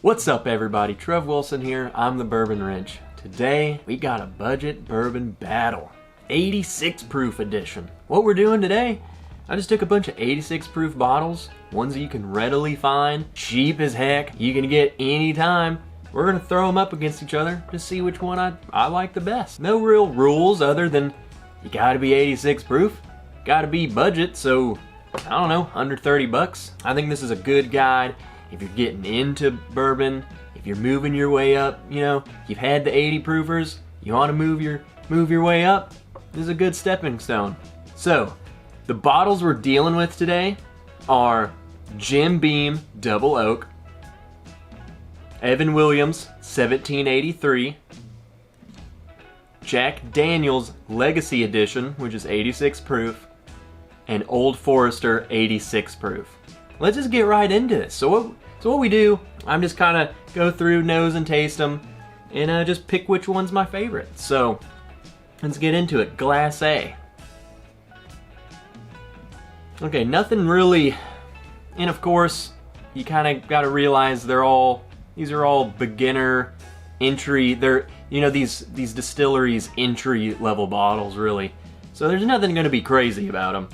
What's up everybody, Trev Wilson here, I'm the Bourbon Wrench. Today, we got a budget bourbon battle. 86 proof edition. What we're doing today, I just took a bunch of 86 proof bottles, ones that you can readily find, cheap as heck, you can get anytime. We're gonna throw them up against each other to see which one I like the best. No real rules other than you gotta be 86 proof, gotta be budget, so I don't know, under 30 bucks. I think this is a good guide if you're getting into bourbon, if you're moving your way up, you know, you've had the 80 proofers, you wanna move your way up, this is a good stepping stone. So, the bottles we're dealing with today are Jim Beam Double Oak, Evan Williams 1783, Jack Daniel's Legacy Edition, which is 86 proof, and Old Forester 86 proof. Let's just get right into this. So what we do, I'm just kind of go through, nose and taste them, and just pick which one's my favorite. So let's get into it. Glass A. Okay, nothing really, and of course, you kind of got to realize these are all beginner entry. They're, you know, these distilleries entry level bottles really. So there's nothing going to be crazy about them.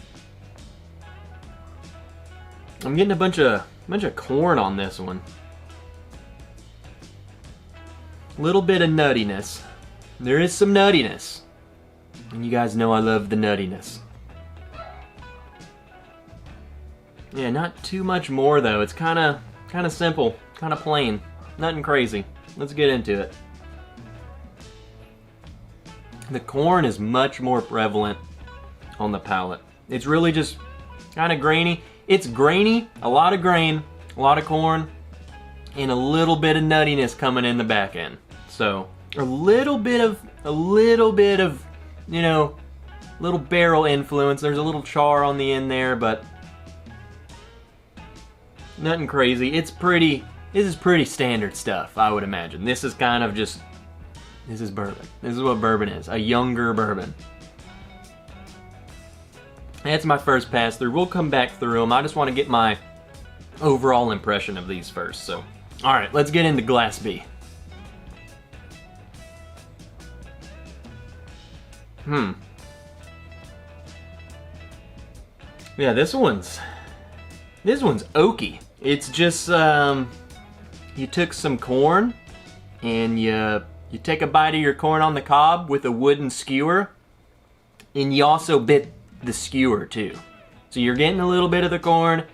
I'm getting a bunch of corn on this one. Little bit of nuttiness. There is some nuttiness. And you guys know I love the nuttiness. Yeah, not too much more though. It's kind of simple, kind of plain. Nothing crazy. Let's get into it. The corn is much more prevalent on the palate. It's really just kind of grainy. It's grainy, a lot of grain, a lot of corn, and a little bit of nuttiness coming in the back end. So a little bit of, you know, little barrel influence. There's a little char on the end there, but nothing crazy. This is pretty standard stuff, I would imagine. This is kind of just, this is bourbon. This is what bourbon is, a younger bourbon. That's my first pass through. We'll come back through them. I just want to get my overall impression of these first. So, all right, let's get into Glass B. Yeah, this one's oaky. It's just you took some corn and you take a bite of your corn on the cob with a wooden skewer, and you also bit the skewer too. So you're getting a little bit of the corn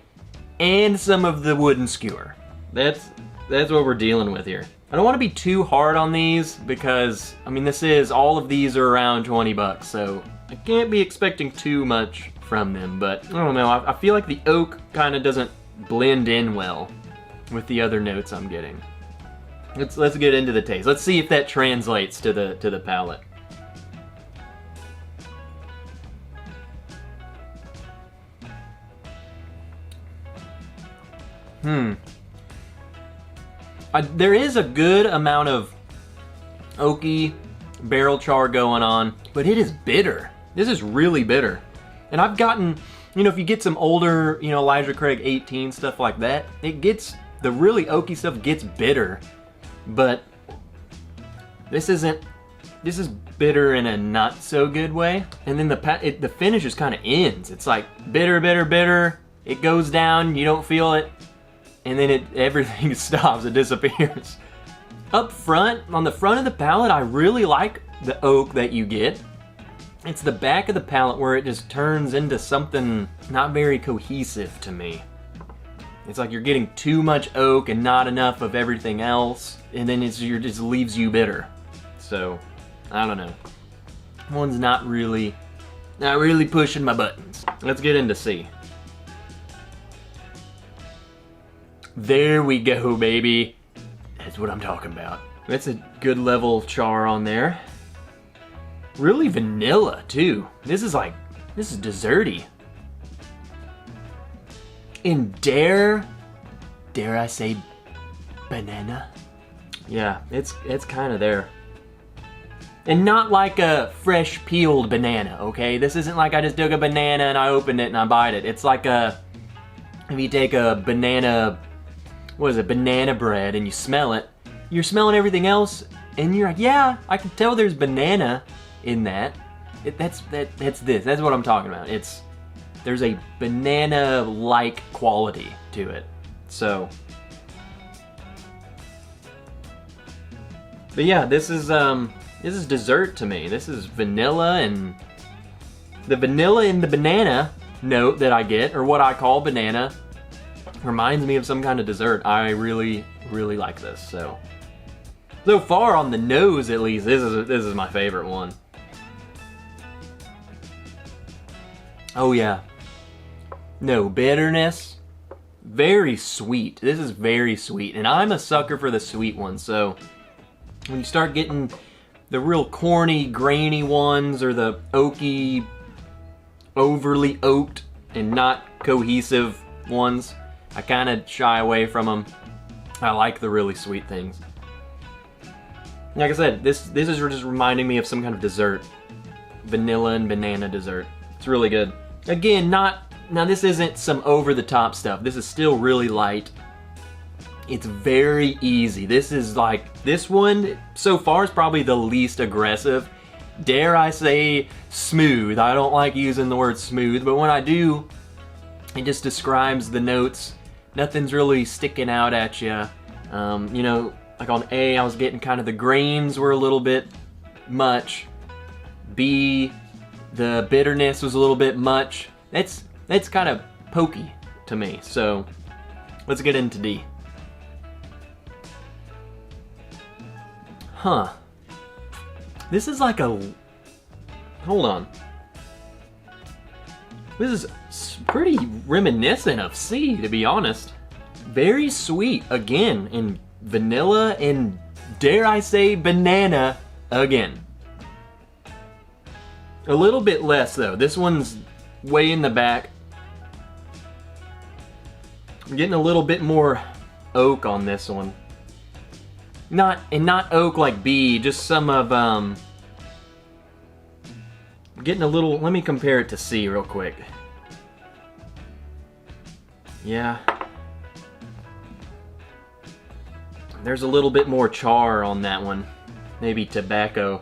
and some of the wooden skewer. That's what we're dealing with here. I don't want to be too hard on these because, I mean, all of these are around 20 bucks, so I can't be expecting too much from them, but I don't know, I feel like the oak kind of doesn't blend in well with the other notes I'm getting. Let's get into the taste. Let's see if that translates to the palate. There is a good amount of oaky barrel char going on, but it is bitter. This is really bitter. And I've gotten, you know, if you get some older, you know, Elijah Craig 18, stuff like that, the really oaky stuff gets bitter, but this is bitter in a not so good way. And then the finish just kind of ends. It's like bitter, bitter, bitter. It goes down, you don't feel it. And then everything stops, it disappears. Up front, on the front of the palate, I really like the oak that you get. It's the back of the palate where it just turns into something not very cohesive to me. It's like you're getting too much oak and not enough of everything else, and then it just leaves you bitter. So, I don't know. One's not really pushing my buttons. Let's get into C. There we go, baby. That's what I'm talking about. That's a good level char on there. Really vanilla, too. This is desserty. And dare I say banana? Yeah, it's kind of there. And not like a fresh peeled banana, okay? This isn't like I just took a banana and I opened it and I bite it. It's like if you take a banana what is it, banana bread, and you smell it, you're smelling everything else, and you're like, yeah, I can tell there's banana in that. That's this. That's what I'm talking about. There's a banana-like quality to it. So, but yeah, this is dessert to me. This is vanilla, and the vanilla in the banana note that I get, or what I call banana, reminds me of some kind of dessert. I really, really like this. So far on the nose, at least, this is my favorite one. Oh yeah. No bitterness. Very sweet. This is very sweet, and I'm a sucker for the sweet ones. So when you start getting the real corny, grainy ones, or the oaky, overly oaked and not cohesive ones, I kind of shy away from them. I like the really sweet things. Like I said, this is just reminding me of some kind of dessert. Vanilla and banana dessert. It's really good. Again, now this isn't some over-the-top stuff. This is still really light. It's very easy. This one so far is probably the least aggressive. Dare I say smooth. I don't like using the word smooth, but when I do, it just describes the notes. Nothing's really sticking out at you. You know, like on A, I was getting kind of the grains were a little bit much. B, the bitterness was a little bit much. That's kind of pokey to me. So let's get into D. Huh. This is like a... Hold on. This is pretty reminiscent of C, to be honest. Very sweet, again, in vanilla and, dare I say, banana again. A little bit less, though. This one's way in the back. I'm getting a little bit more oak on this one. Not oak like B, just some of, getting a little, let me compare it to C real quick. Yeah. There's a little bit more char on that one. Maybe tobacco.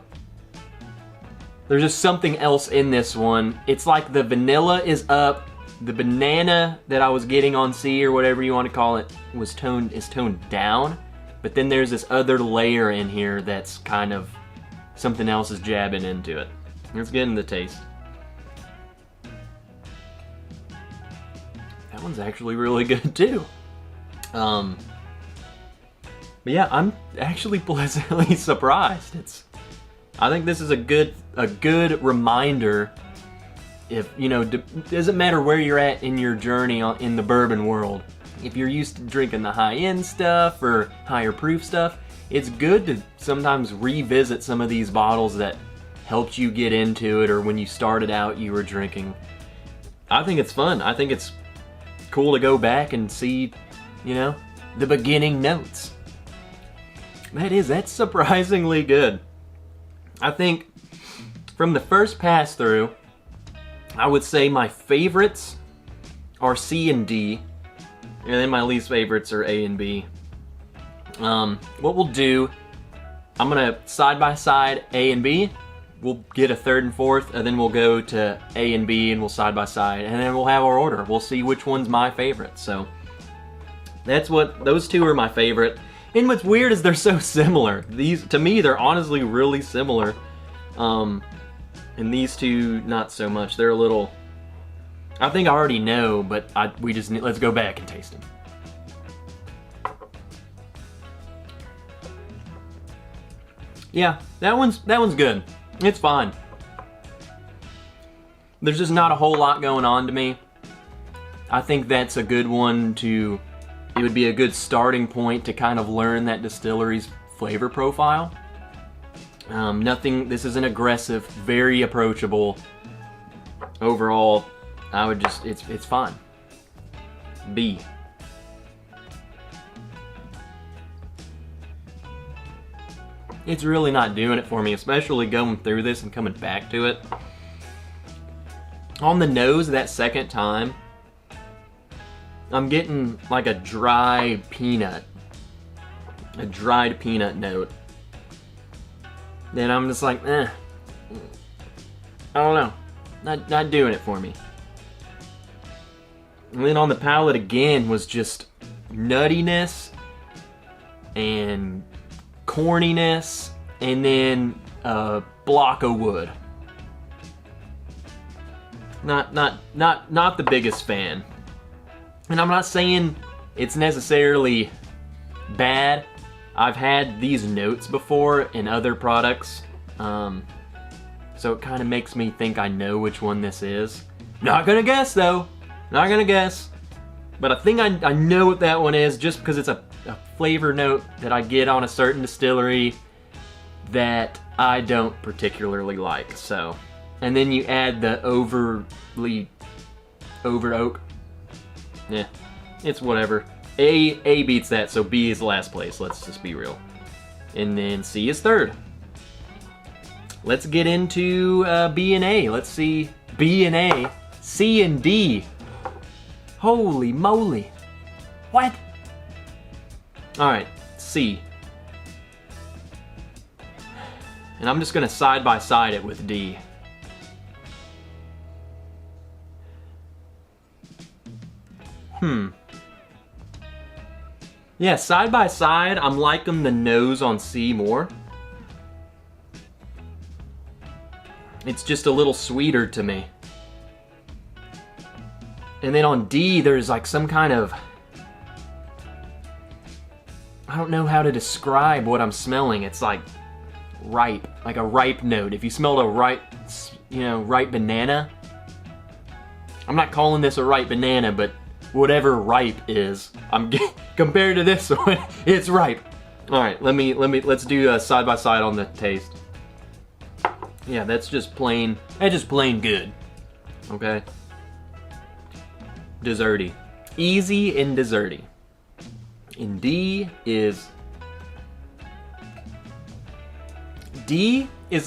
There's just something else in this one. It's like the vanilla is up. The banana that I was getting on C, or whatever you want to call it, is toned down. But then there's this other layer in here that's kind of something else is jabbing into it. Let's get into the taste. That one's actually really good too. But yeah, I'm actually pleasantly surprised. I think this is a good reminder. If you know, doesn't matter where you're at in your journey in the bourbon world. If you're used to drinking the high-end stuff or higher proof stuff, it's good to sometimes revisit some of these bottles that helped you get into it, or when you started out you were drinking. I think it's fun. I think it's cool to go back and see, you know, the beginning notes. That's surprisingly good. I think from the first pass through, I would say my favorites are C and D, and then my least favorites are A and B. What we'll do, I'm gonna side by side A and B. We'll get a third and fourth, and then we'll go to A and B, and we'll side by side, and then we'll have our order. We'll see which one's my favorite. So those two are my favorite. And what's weird is they're so similar. These, to me, they're honestly really similar. And these two, not so much. They're a little, I think I already know, but let's go back and taste them. Yeah, that one's good. It's fine. There's just not a whole lot going on to me. I think that's a good one it would be a good starting point to kind of learn that distillery's flavor profile. This isn't aggressive, very approachable. Overall, I would just, it's fine. B. It's really not doing it for me, especially going through this and coming back to it. On the nose that second time, I'm getting like a dry peanut. A dried peanut note. Then I'm just like, I don't know. Not doing it for me. And then on the palate again was just nuttiness and corniness, and then a block of wood. Not the biggest fan. And I'm not saying it's necessarily bad. I've had these notes before in other products, so it kind of makes me think I know which one this is. Not gonna guess though. Not gonna guess. But I think I know what that one is, just because it's a flavor note that I get on a certain distillery that I don't particularly like. So, and then you add the over oak. Yeah, it's whatever. A beats that, so B is last place. Let's just be real. And then C is third. Let's get into B and A. Let's see B and A, C and D. Holy moly! What? All right, C. And I'm just gonna side by side it with D. Yeah, side by side, I'm liking the nose on C more. It's just a little sweeter to me. And then on D, there's like some kind of... I don't know how to describe what I'm smelling. It's like ripe, like a ripe note. If you smelled a ripe, ripe banana. I'm not calling this a ripe banana, but whatever ripe is, compared to this one, it's ripe. All right, let's do a side by side on the taste. Yeah, that's just plain good. Okay. Desserty. Easy and desserty. And D is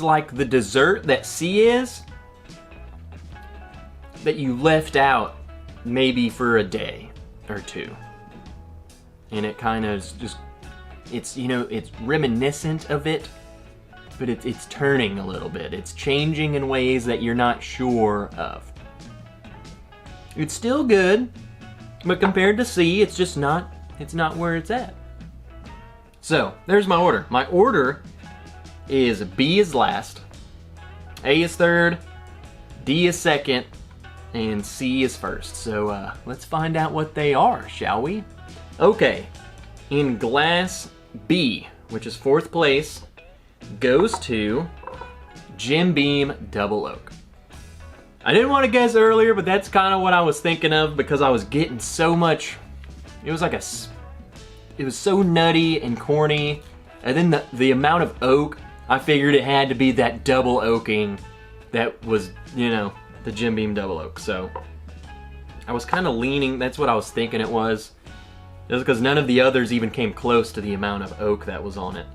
like the dessert that C is, that you left out maybe for a day or two. And it kind of just, it's reminiscent of it, but it's turning a little bit. It's changing in ways that you're not sure of. It's still good, but compared to C, it's just not where it's at. So, there's my order. My order is B is last, A is third, D is second, and C is first. So, let's find out what they are, shall we? Okay, in glass B, which is fourth place, goes to Jim Beam Double Oak. I didn't want to guess earlier, but that's kind of what I was thinking of, because I was getting so much. It was so nutty and corny, and then the amount of oak, I figured it had to be that double oaking that was, the Jim Beam Double Oak. So I was kind of leaning, that's what I was thinking it was, just because none of the others even came close to the amount of oak that was on it.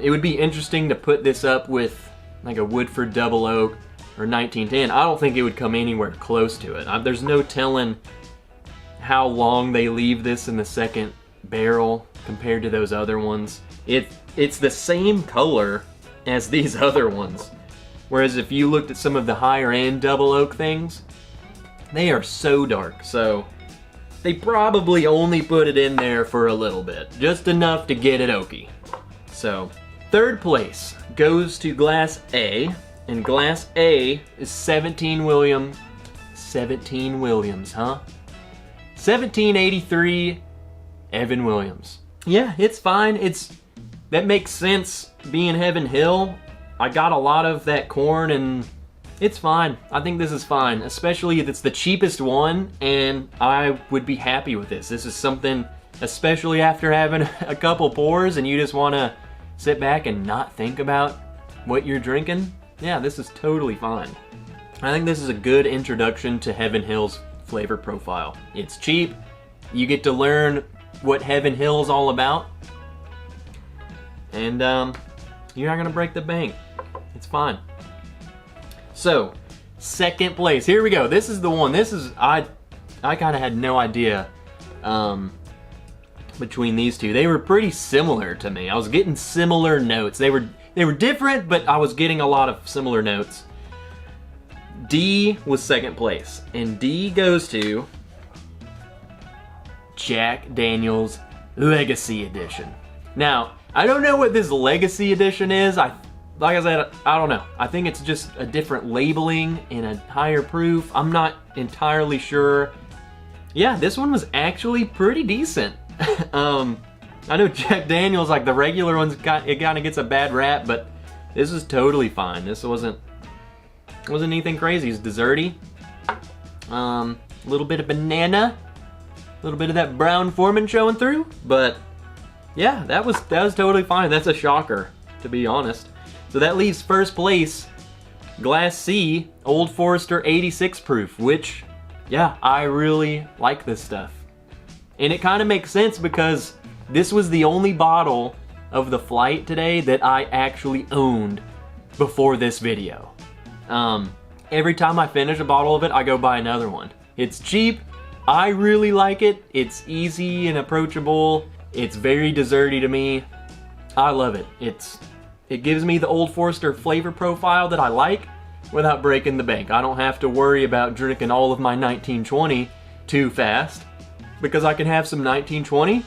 It would be interesting to put this up with like a Woodford Double Oak or 1910. I don't think it would come anywhere close to it. There's no telling how long they leave this in the second barrel compared to those other ones. It's the same color as these other ones. Whereas if you looked at some of the higher end double oak things, they are so dark. So they probably only put it in there for a little bit, just enough to get it oaky. So third place goes to glass A, and glass A is 17 Williams, huh? 1783 Evan Williams. Yeah, it's fine. That makes sense being Heaven Hill. I got a lot of that corn and it's fine. I think this is fine, especially if it's the cheapest one, and I would be happy with this. This is something, especially after having a couple pours and you just want to sit back and not think about what you're drinking. Yeah, this is totally fine. I think this is a good introduction to Heaven Hill's flavor profile. It's cheap. You get to learn what Heaven Hill's all about. And you're not gonna break the bank. It's fine. So, second place. Here we go. This is the one. I kind of had no idea between these two. They were pretty similar to me. I was getting similar notes. They were different, but I was getting a lot of similar notes. D was second place, and D goes to Jack Daniel's Legacy Edition. Now, I don't know what this Legacy Edition is. Like I said, I don't know. I think it's just a different labeling and a higher proof. I'm not entirely sure. Yeah, this one was actually pretty decent. I know Jack Daniel's, like the regular ones, it kind of gets a bad rap, but this is totally fine. This wasn't anything crazy. It's desserty. A little bit of banana, a little bit of that brown Foreman showing through, but yeah, that was totally fine. That's a shocker, to be honest. So that leaves first place, Glass C, Old Forester 86 proof, which, yeah, I really like this stuff. And it kind of makes sense because this was the only bottle of the flight today that I actually owned before this video. Every time I finish a bottle of it, I go buy another one. It's cheap, I really like it, it's easy and approachable, it's very desserty to me. I love it. It gives me the Old Forester flavor profile that I like without breaking the bank. I don't have to worry about drinking all of my 1920 too fast because I can have some 1920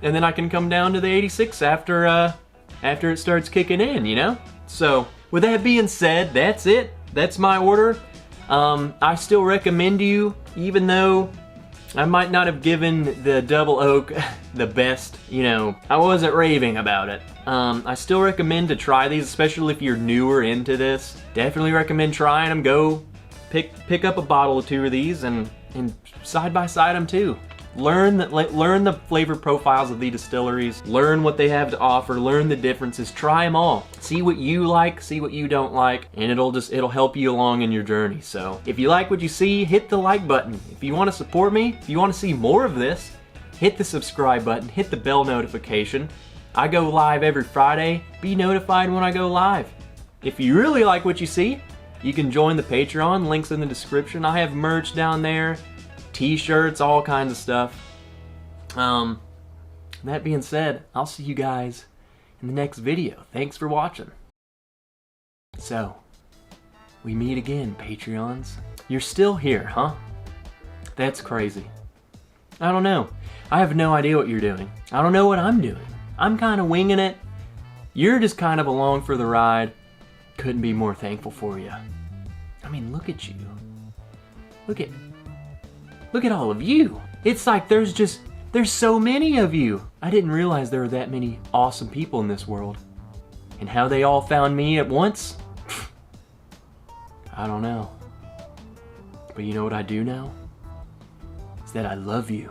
and then I can come down to the 86 after it starts kicking in, you know? So, with that being said, that's it. That's my order. I still recommend you, even though I might not have given the double oak the best, you know, I wasn't raving about it. I still recommend to try these, especially if you're newer into this. Definitely recommend trying them. Go pick up a bottle or two of these and side by side them too. Learn the flavor profiles of the distilleries. Learn what they have to offer. Learn the differences. Try them all. See what you like. See what you don't like, and it'll help you along in your journey. So if you like what you see, hit the like button. If you want to support me, if you want to see more of this, hit the subscribe button. Hit the bell notification. I go live every Friday. Be notified when I go live. If you really like what you see, you can join the Patreon. Links in the description. I have merch down there. T-shirts, all kinds of stuff. That being said, I'll see you guys in the next video. Thanks for watching. So, we meet again, Patreons. You're still here, huh? That's crazy. I don't know. I have no idea what you're doing. I don't know what I'm doing. I'm kind of winging it. You're just kind of along for the ride. Couldn't be more thankful for you. I mean, look at you. Look at all of you. It's like there's so many of you. I didn't realize there were that many awesome people in this world. And how they all found me at once? I don't know. But you know what I do know? Is that I love you.